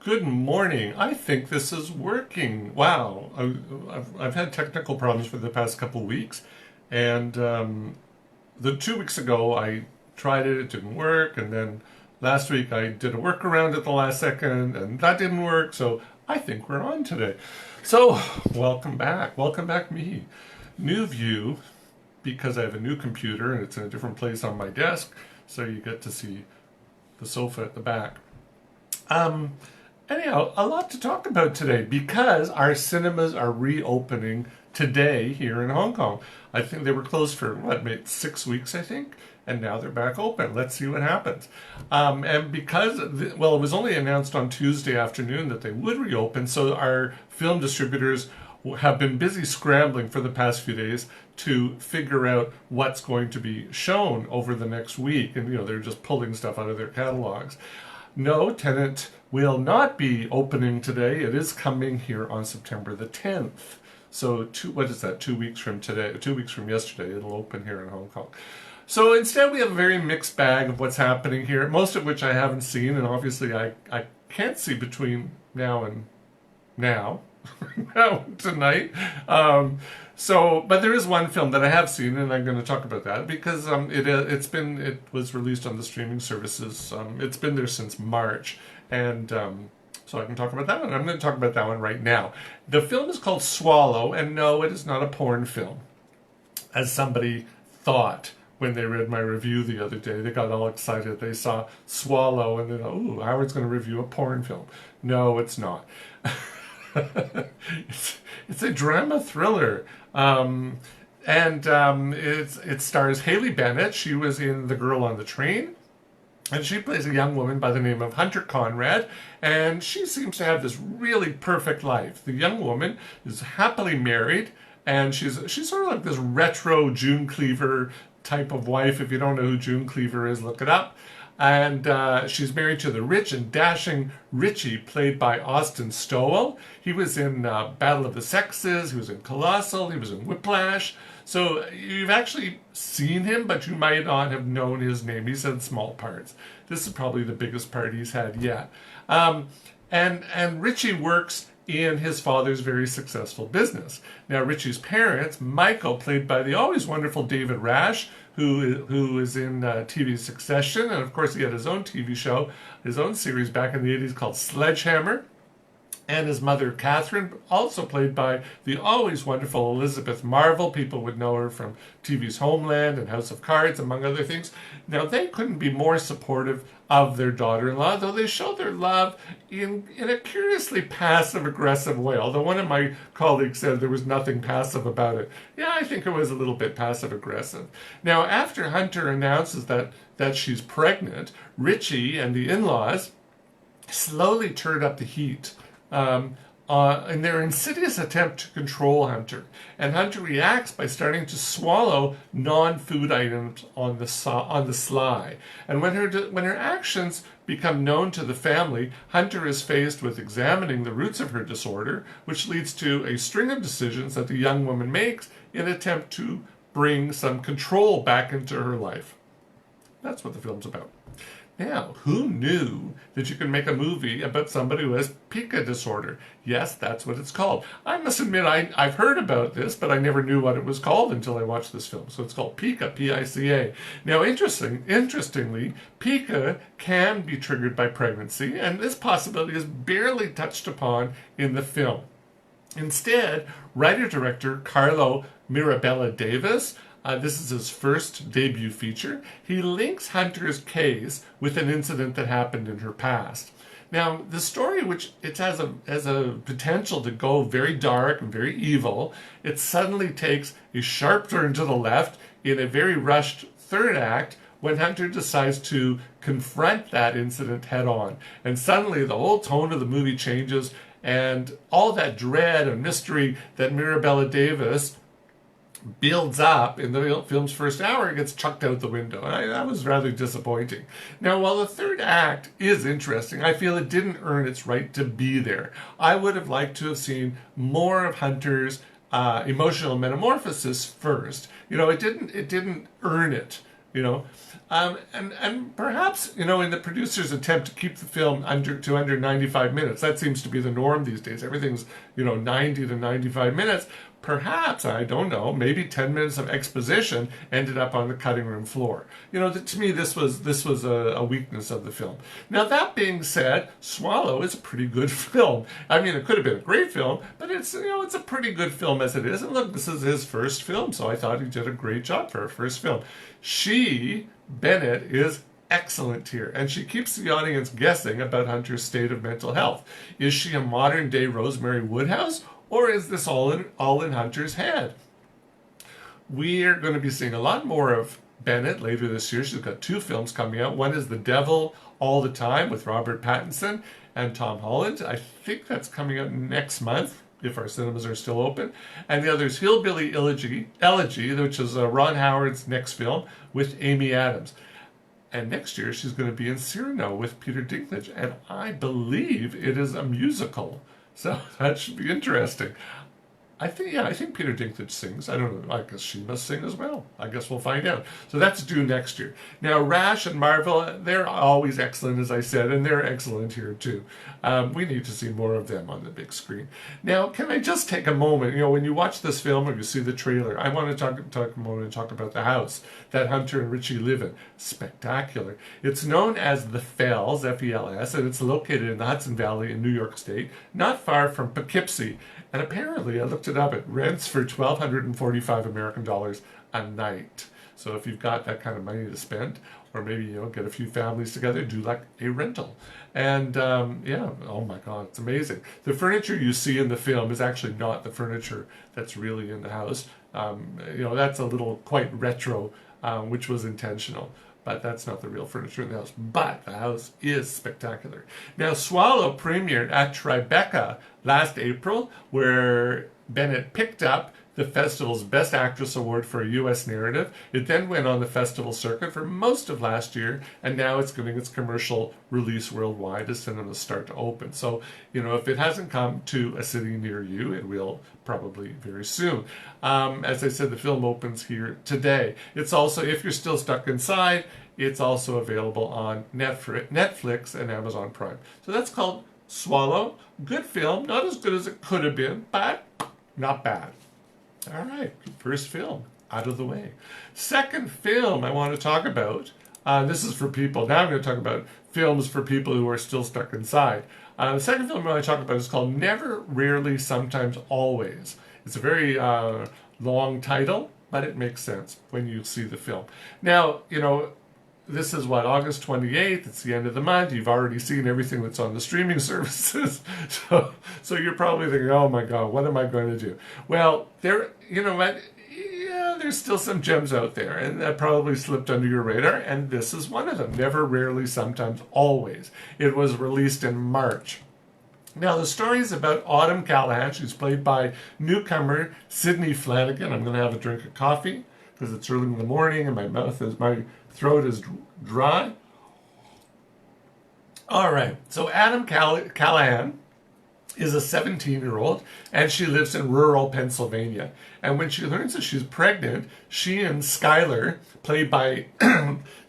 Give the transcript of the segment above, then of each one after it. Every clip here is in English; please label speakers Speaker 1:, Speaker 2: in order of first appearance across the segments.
Speaker 1: Good morning. I think this is working. Wow. I've had technical problems for the past couple weeks. And the 2 weeks ago, I tried it, it didn't work. And then last week, I did a workaround at the last second, and that didn't work. So I think we're on today. So, welcome back. Welcome back, me. New view, because I have a new computer and it's in a different place on my desk. So you get to see the sofa at the back. Um, Anyhow, a lot to talk about today because our cinemas are reopening today here in Hong Kong. I think they were closed for what, maybe 6 weeks, I think, and now they're back open. Let's see what happens. And because, well, it was only announced on Tuesday afternoon that they would reopen, so our film distributors have been busy scrambling for the past few days to figure out what's going to be shown over the next week. And, they're just pulling stuff out of their catalogs. No, Tenet will not be opening today. It is coming here on September the 10th. So, what is that? 2 weeks from today, 2 weeks from yesterday, it'll open here in Hong Kong. So instead, we have a very mixed bag of what's happening here, most of which I haven't seen, and obviously I can't see between now and now, now tonight. But there is one film that I have seen, and I'm going to talk about that because it was released on the streaming services. It's been there since March, and so I can talk about that one. I'm going to talk about that one right now. The film is called Swallow, and no, it is not a porn film, as somebody thought when they read my review the other day. They got all excited. They saw Swallow, and then, oh, Howard's going to review a porn film. No, it's not. It's a drama thriller. It stars Haley Bennett. She was in The Girl on the Train. And she plays a young woman by the name of Hunter Conrad. And she seems to have this really perfect life. The young woman is happily married. And she's sort of like this retro June Cleaver type of wife. If you don't know who June Cleaver is, look it up. And she's married to the rich and dashing Richie, played by Austin Stowell. He was in Battle of the Sexes, he was in Colossal, he was in Whiplash. So you've actually seen him, but you might not have known his name. He's had small parts. This is probably the biggest part he's had yet. And Richie works in his father's very successful business. Now, Richie's parents, Michael, played by the always wonderful David Rash, who is in TV Succession, and of course he had his own TV show, his own series back in the 80s called Sledgehammer, and his mother, Catherine, also played by the always wonderful Elizabeth Marvel. People would know her from TV's Homeland and House of Cards, among other things. Now, they couldn't be more supportive of their daughter-in-law, though they show their love in a curiously passive-aggressive way. Although one of my colleagues said there was nothing passive about it. Yeah, I think it was a little bit passive-aggressive. Now, after Hunter announces that she's pregnant, Richie and the in-laws slowly turn up the heat in their insidious attempt to control Hunter. And Hunter reacts by starting to swallow non-food items on the sly. And when her actions become known to the family, Hunter is faced with examining the roots of her disorder, which leads to a string of decisions that the young woman makes in an attempt to bring some control back into her life. That's what the film's about. Now, who knew that you can make a movie about somebody who has pica disorder? Yes, that's what it's called. I must admit, I've heard about this, but I never knew what it was called until I watched this film. So it's called pica, P-I-C-A. Now, interestingly, pica can be triggered by pregnancy, and this possibility is barely touched upon in the film. Instead, writer-director Carlo Mirabella Davis, this is his first debut feature. He links Hunter's case with an incident that happened in her past. Now, the story, which it has a potential to go very dark and very evil, it suddenly takes a sharp turn to the left in a very rushed third act when Hunter decides to confront that incident head on. And suddenly the whole tone of the movie changes, and all that dread and mystery that Mirabella Davis builds up in the film's first hour gets chucked out the window. That was rather disappointing. Now, while the third act is interesting, I feel it didn't earn its right to be there. I would have liked to have seen more of Hunter's emotional metamorphosis first. It didn't earn it. you know. And perhaps, you know, in the producer's attempt to keep the film under 95 minutes, that seems to be the norm these days. Everything's, you know, 90 to 95 minutes. Perhaps, I don't know, maybe 10 minutes of exposition ended up on the cutting room floor. You know, to me, this was a weakness of the film. Now, that being said, Swallow is a pretty good film. I mean, it could have been a great film, but it's, you know, it's a pretty good film as it is. And look, this is his first film, so I thought he did a great job for her first film. Bennett, is excellent here, and she keeps the audience guessing about Hunter's state of mental health. Is she a modern-day Rosemary Woodhouse, or is this all in Hunter's head? We are going to be seeing a lot more of Bennett later this year. She's got 2 films coming out. One is The Devil All the Time with Robert Pattinson and Tom Holland. I think that's coming out next month, if our cinemas are still open. And the other is Hillbilly Elegy, which is Ron Howard's next film with Amy Adams. And next year she's going to be in Cyrano with Peter Dinklage, and I believe it is a musical. So that should be interesting. I think Peter Dinklage sings. I don't know. I guess she must sing as well. I guess we'll find out. So that's due next year. Now, Rash and Marvel, they're always excellent, as I said, and they're excellent here too. We need to see more of them on the big screen. Now, can I just take a moment? You know, when you watch this film or you see the trailer, I want to talk a moment and talk about the house that Hunter and Richie live in. Spectacular. It's known as the Fells, F-E-L-S, and it's located in the Hudson Valley in New York State, not far from Poughkeepsie. And apparently, I looked it up, it rents for $1,245 American dollars a night. So if you've got that kind of money to spend, or maybe, you know, get a few families together, do like a rental. And yeah, oh my God, it's amazing. The furniture you see in the film is actually not the furniture that's really in the house. You know, that's a little quite retro, which was intentional. But that's not the real furniture in the house. But the house is spectacular. Now, Swallow premiered at Tribeca last April, where Bennett picked up the festival's Best Actress Award for a U.S. narrative. It then went on the festival circuit for most of last year, and now it's getting its commercial release worldwide as cinemas start to open. So, you know, if it hasn't come to a city near you, it will probably very soon. As I said, the film opens here today. It's also, if you're still stuck inside, it's also available on Netflix and Amazon Prime. So that's called Swallow. Good film, not as good as it could have been, but not bad. All right, first film out of the way. Second film I want to talk about, this is for people, now I'm going to talk about films for people who are still stuck inside. The second film I want to talk about is called Never, Rarely, Sometimes, Always. It's a very long title, but it makes sense when you see the film. Now, you know, this is what, August 28th, it's the end of the month, you've already seen everything that's on the streaming services, so you're probably thinking, oh my God, what am I going to do? Well, you know what, yeah, there's still some gems out there, and that probably slipped under your radar, and this is one of them, Never, Rarely, Sometimes, Always. It was released in March. Now, the story is about Autumn Callahan. She's played by newcomer Sydney Flanagan. I'm going to have a drink of coffee because it's early in the morning and my throat is dry. All right, so Autumn Callahan is a 17-year-old, and she lives in rural Pennsylvania. And when she learns that she's pregnant, she and Skylar, played by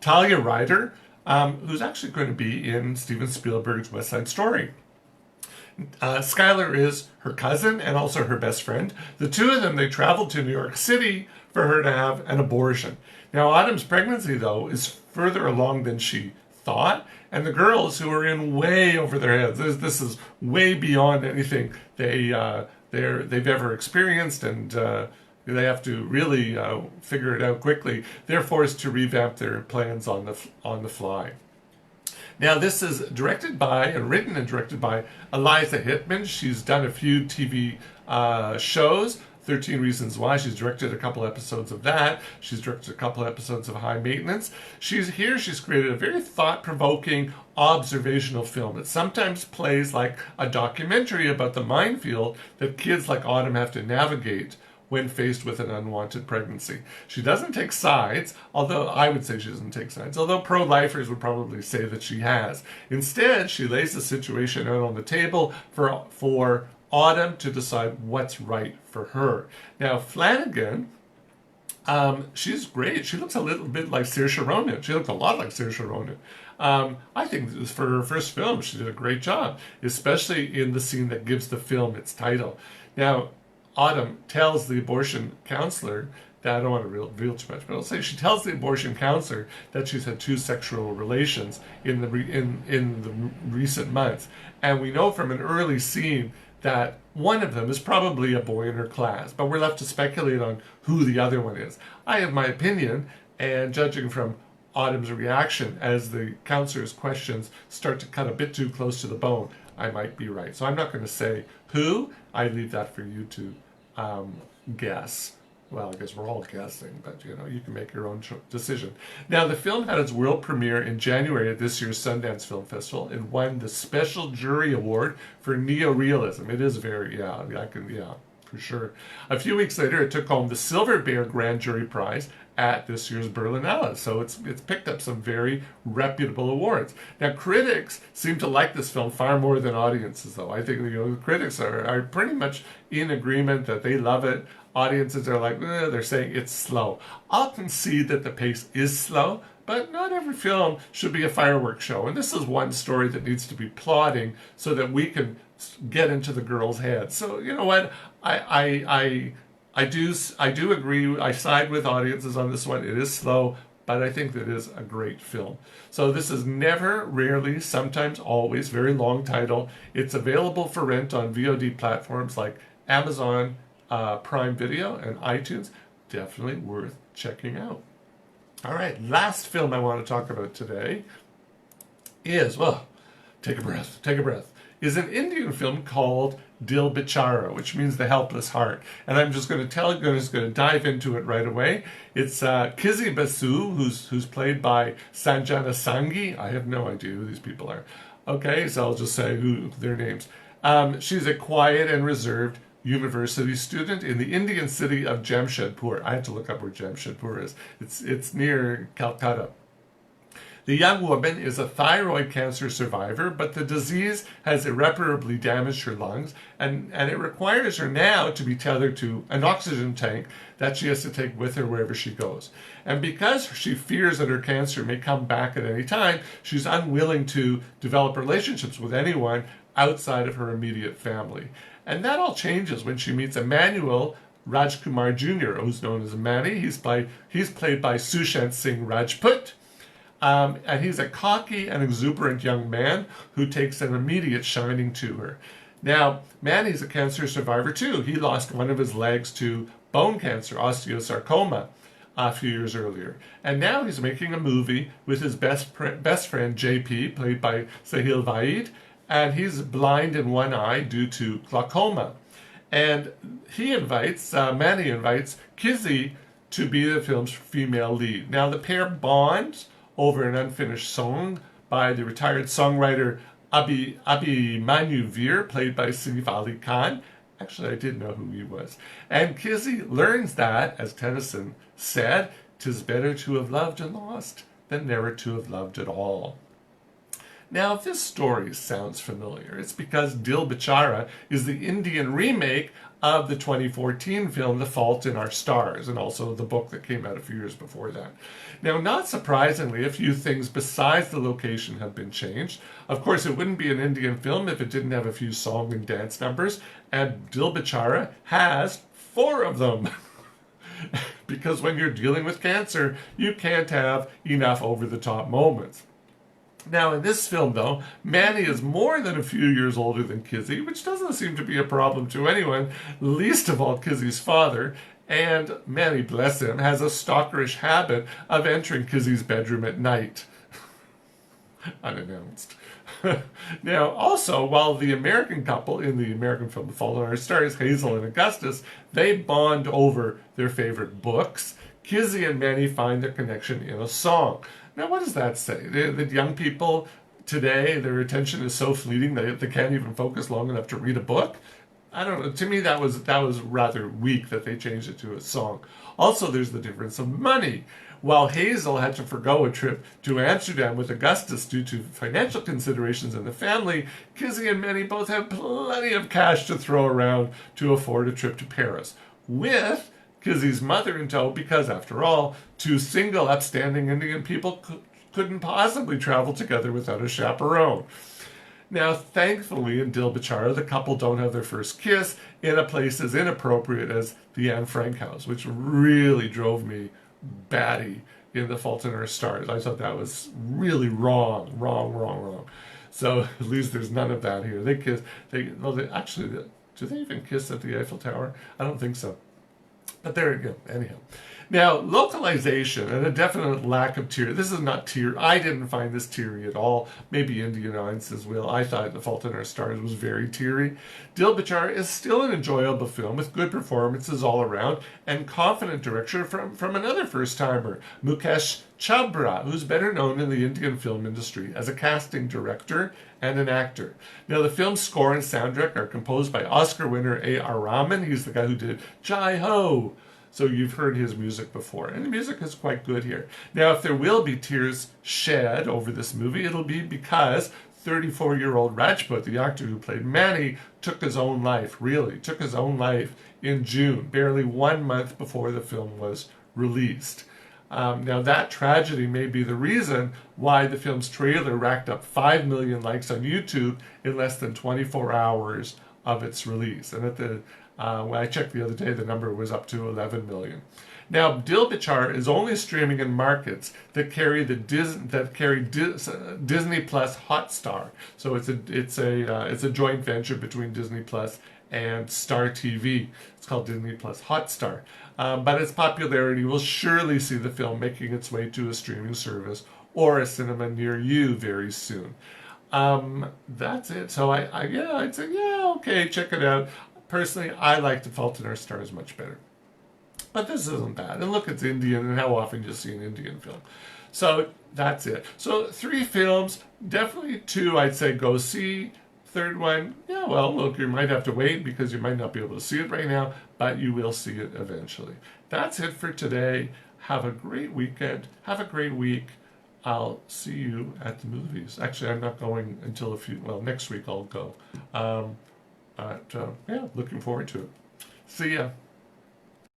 Speaker 1: Talia Ryder, who's actually going to be in Steven Spielberg's West Side Story. Skylar is her cousin and also her best friend. The two of them, they traveled to New York City for her to have an abortion. Now, Autumn's pregnancy, though, is further along than she thought, and the girls, who are in way over their heads, this is way beyond anything they've ever experienced, and they have to really figure it out quickly. They're forced to revamp their plans on the fly. Now, this is written and directed by Eliza Hittman. She's done a few TV shows, 13 Reasons Why. She's directed a couple episodes of that. She's directed a couple episodes of High Maintenance. She's created a very thought-provoking observational film. It sometimes plays like a documentary about the minefield that kids like Autumn have to navigate when faced with an unwanted pregnancy. She doesn't take sides, although I would say she doesn't take sides, although pro-lifers would probably say that she has. Instead, she lays the situation out on the table for Autumn to decide what's right for her. Now, Flanagan She's great. She looks a little bit like Saoirse Ronan. She looked a lot like Saoirse Ronan. I think for her first film, she did a great job, especially in the scene that gives the film its title. Now, Autumn tells the abortion counselor that I don't want to reveal too much, but I'll say she tells the abortion counselor that she's had two sexual relations in the recent months, and we know from an early scene that one of them is probably a boy in her class, but we're left to speculate on who the other one is. I have my opinion, and judging from Autumn's reaction as the counselor's questions start to cut a bit too close to the bone, I might be right. So I'm not going to say who. I leave that for you to guess. Well, I guess we're all guessing, but you can make your own decision. Now, the film had its world premiere in January at this year's Sundance Film Festival. It won the Special Jury Award for Neorealism. It is very, for sure. A few weeks later, it took home the Silver Bear Grand Jury Prize at this year's Berlinale. So it's picked up some very reputable awards. Now, critics seem to like this film far more than audiences, though. I think the critics are pretty much in agreement that they love it. Audiences are like, they're saying it's slow. I'll concede that the pace is slow, but not every film should be a fireworks show. And this is one story that needs to be plodding so that we can get into the girl's head. So you know what? I do agree. I side with audiences on this one. It is slow, but I think that it is a great film. So this is Never, Rarely, Sometimes, Always, very long title. It's available for rent on VOD platforms like Amazon Prime Video and iTunes. Definitely worth checking out. All right, last film I want to talk about today is, take a breath, is an Indian film called Dil Bechara, which means the helpless heart. And I'm just going to dive into it right away. It's Kizzy Basu, who's played by Sanjana Sanghi. I have no idea who these people are. Okay, so I'll just say their names. She's a quiet and reserved university student in the Indian city of Jamshedpur. I had to look up where Jamshedpur is. It's near Calcutta. The young woman is a thyroid cancer survivor, but the disease has irreparably damaged her lungs, and it requires her now to be tethered to an oxygen tank that she has to take with her wherever she goes. And because she fears that her cancer may come back at any time, she's unwilling to develop relationships with anyone outside of her immediate family. And that all changes when she meets Emmanuel Rajkumar Jr., who's known as Manny. He's played by Sushant Singh Rajput. And he's a cocky and exuberant young man who takes an immediate shining to her. Now, Manny's a cancer survivor too. He lost one of his legs to bone cancer, osteosarcoma, a few years earlier. And now he's making a movie with his best friend JP, played by Sahil Vaid, and he's blind in one eye due to glaucoma. And Manny invites Kizzy to be the film's female lead. Now, the pair bond over an unfinished song by the retired songwriter Abhimanyu Veer, played by Saif Ali Khan. Actually, I did know who he was. And Kizzy learns that, as Tennyson said, "'Tis better to have loved and lost than never to have loved at all." Now, if this story sounds familiar, it's because Dil Bechara is the Indian remake of the 2014 film The Fault in Our Stars, and also the book that came out a few years before that. Now, not surprisingly, a few things besides the location have been changed. Of course, it wouldn't be an Indian film if it didn't have a few song and dance numbers, and Dil Bechara has 4 of them. Because when you're dealing with cancer, you can't have enough over-the-top moments. Now, in this film, though, Manny is more than a few years older than Kizzy, which doesn't seem to be a problem to anyone, least of all Kizzy's father. And Manny, bless him, has a stalkerish habit of entering Kizzy's bedroom at night, unannounced. Now, also, while the American couple in the American film The Fault in Our Stars, Hazel and Augustus, they bond over their favorite books, Kizzy and Manny find their connection in a song. Now, what does that say? That young people today, their attention is so fleeting that they can't even focus long enough to read a book? I don't know. To me, that was rather weak that they changed it to a song. Also, there's the difference of money. While Hazel had to forgo a trip to Amsterdam with Augustus due to financial considerations in the family, Kizzy and Manny both have plenty of cash to throw around to afford a trip to Paris, with Kizzy's mother in tow because, after all, two single, upstanding Indian people couldn't possibly travel together without a chaperone. Now, thankfully, in Dil Bechara, the couple don't have their first kiss in a place as inappropriate as the Anne Frank house, which really drove me batty in The Fault in Our Stars. I thought that was really wrong, wrong, wrong, wrong. So at least there's none of that here. They kiss. They actually, do they even kiss at the Eiffel Tower? I don't think so. But there you go. Anyhow. Now, localization and a definite lack of tear. This is not tear. I didn't find this teary at all. Maybe Indian audiences will. I thought The Fault in Our Stars was very teary. Dil Bechara is still an enjoyable film with good performances all around and confident direction from another first-timer, Mukesh Chabra, who's better known in the Indian film industry as a casting director and an actor. Now, the film's score and soundtrack are composed by Oscar winner A.R. Rahman. He's the guy who did Jai Ho. So you've heard his music before, and the music is quite good here. Now, if there will be tears shed over this movie, it'll be because 34-year-old Rajput, the actor who played Manny, took his own life, in June, barely 1 month before the film was released. Now, that tragedy may be the reason why the film's trailer racked up 5 million likes on YouTube in less than 24 hours of its release. And when I checked the other day, the number was up to 11 million. Now, Dil Bechara is only streaming in markets that carry Disney Plus Hotstar. So it's a joint venture between Disney Plus and Star TV. It's called Disney Plus Hotstar. But its popularity will surely see the film making its way to a streaming service or a cinema near you very soon. That's it. So I'd say, yeah, okay, check it out. Personally, I like The Fault in Our Stars much better. But this isn't bad. And look, it's Indian, and how often do you see an Indian film? So that's it. So 3 films, definitely 2 I'd say go see. Third one, yeah, well, look, you might have to wait because you might not be able to see it right now, but you will see it eventually. That's it for today. Have a great weekend. Have a great week. I'll see you at the movies. Actually, I'm not going until next week I'll go. Yeah, looking forward to it. See ya.